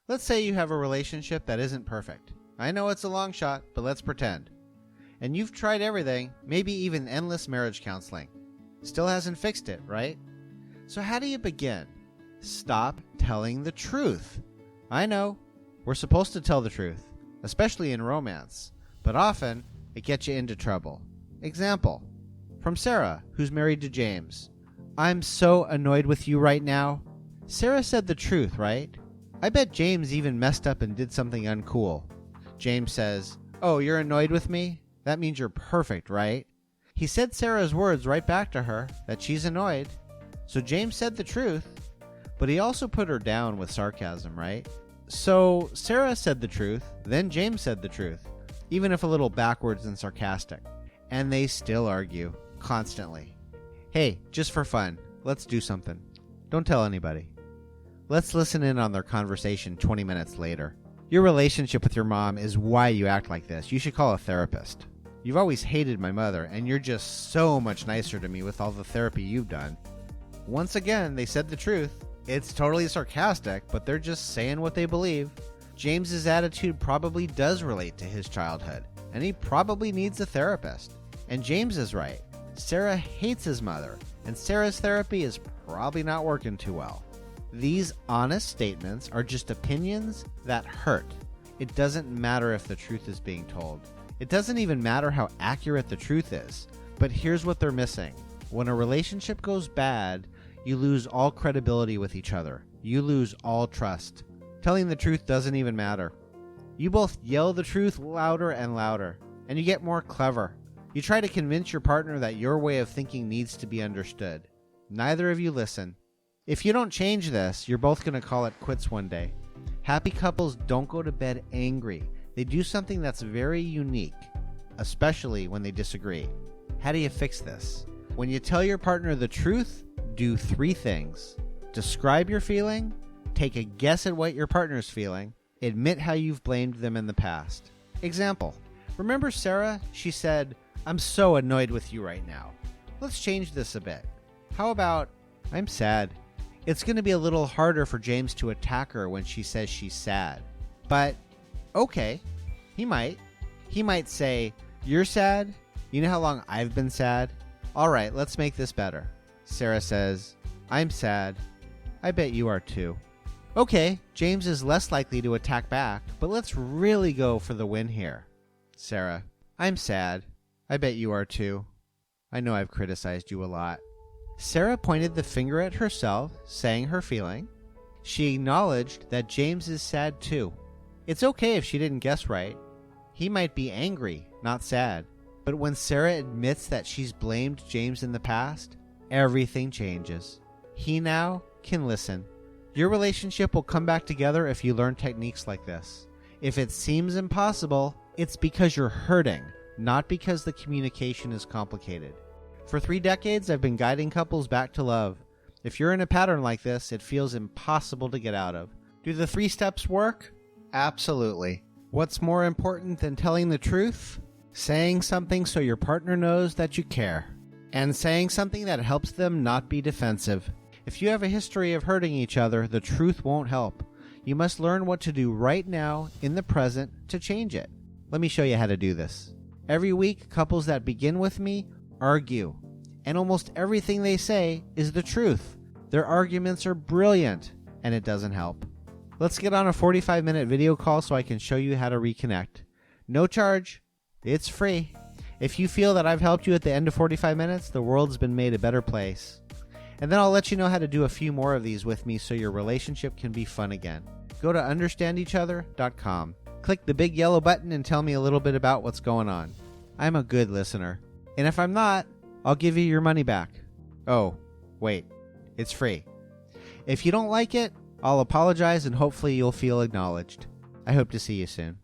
Let's say you have a relationship that isn't perfect. I know it's a long shot, but let's pretend. And you've tried everything, maybe even endless marriage counseling. Still hasn't fixed it, right? So how do you begin? Stop telling the truth. I know, we're supposed to tell the truth, especially in romance, but often it gets you into trouble. Example, from Sarah, who's married to James. I'm so annoyed with you right now. Sarah said the truth, right? I bet James even messed up and did something uncool. James says, oh, you're annoyed with me? That means you're perfect, right? He said Sarah's words right back to her, that she's annoyed. So James said the truth, but he also put her down with sarcasm, right? So Sarah said the truth, then James said the truth, even if a little backwards and sarcastic. And they still argue, constantly. Hey, just for fun, let's do something. Don't tell anybody. Let's listen in on their conversation 20 minutes later. Your relationship with your mom is why you act like this. You should call a therapist. You've always hated my mother, and you're just so much nicer to me with all the therapy you've done. Once again, they said the truth. It's totally sarcastic, but they're just saying what they believe. James's attitude probably does relate to his childhood, and he probably needs a therapist. And James is right. Sarah hates his mother, and Sarah's therapy is probably not working too well. These honest statements are just opinions that hurt. It doesn't matter if the truth is being told. It doesn't even matter how accurate the truth is. But here's what they're missing. When a relationship goes bad, you lose all credibility with each other. You lose all trust. Telling the truth doesn't even matter. You both yell the truth louder and louder, and you get more clever. You try to convince your partner that your way of thinking needs to be understood. Neither of you listen. If you don't change this, you're both going to call it quits one day. Happy couples don't go to bed angry. They do something that's very unique, especially when they disagree. How do you fix this? When you tell your partner the truth, do 3 things. Describe your feeling, take a guess at what your partner's feeling, admit how you've blamed them in the past. Example, remember Sarah? She said, I'm so annoyed with you right now. Let's change this a bit. How about, I'm sad. It's going to be a little harder for James to attack her when she says she's sad. But, okay, he might. He might say, you're sad? You know how long I've been sad? All right, let's make this better. Sarah says, I'm sad. I bet you are too. Okay, James is less likely to attack back, but let's really go for the win here. Sarah, I'm sad. I bet you are too. I know I've criticized you a lot. Sarah pointed the finger at herself, saying her feeling. She acknowledged that James is sad too. It's okay if she didn't guess right. He might be angry, not sad. But when Sarah admits that she's blamed James in the past, everything changes. He now can listen. Your relationship will come back together if you learn techniques like this. If it seems impossible, it's because you're hurting, not because the communication is complicated. For 3 decades, I've been guiding couples back to love. If you're in a pattern like this, it feels impossible to get out of. Do the 3 steps work? Absolutely. What's more important than telling the truth? Saying something so your partner knows that you care. And saying something that helps them not be defensive. If you have a history of hurting each other, the truth won't help. You must learn what to do right now, in the present, to change it. Let me show you how to do this. Every week, couples that begin with me argue, and almost everything they say is the truth. Their arguments are brilliant, and it doesn't help. Let's get on a 45-minute video call so I can show you how to reconnect. No charge. It's free. If you feel that I've helped you at the end of 45 minutes, the world's been made a better place. And then I'll let you know how to do a few more of these with me so your relationship can be fun again. Go to understandeachother.com. Click the big yellow button and tell me a little bit about what's going on. I'm a good listener. And if I'm not, I'll give you your money back. Oh, wait. It's free. If you don't like it, I'll apologize and hopefully you'll feel acknowledged. I hope to see you soon.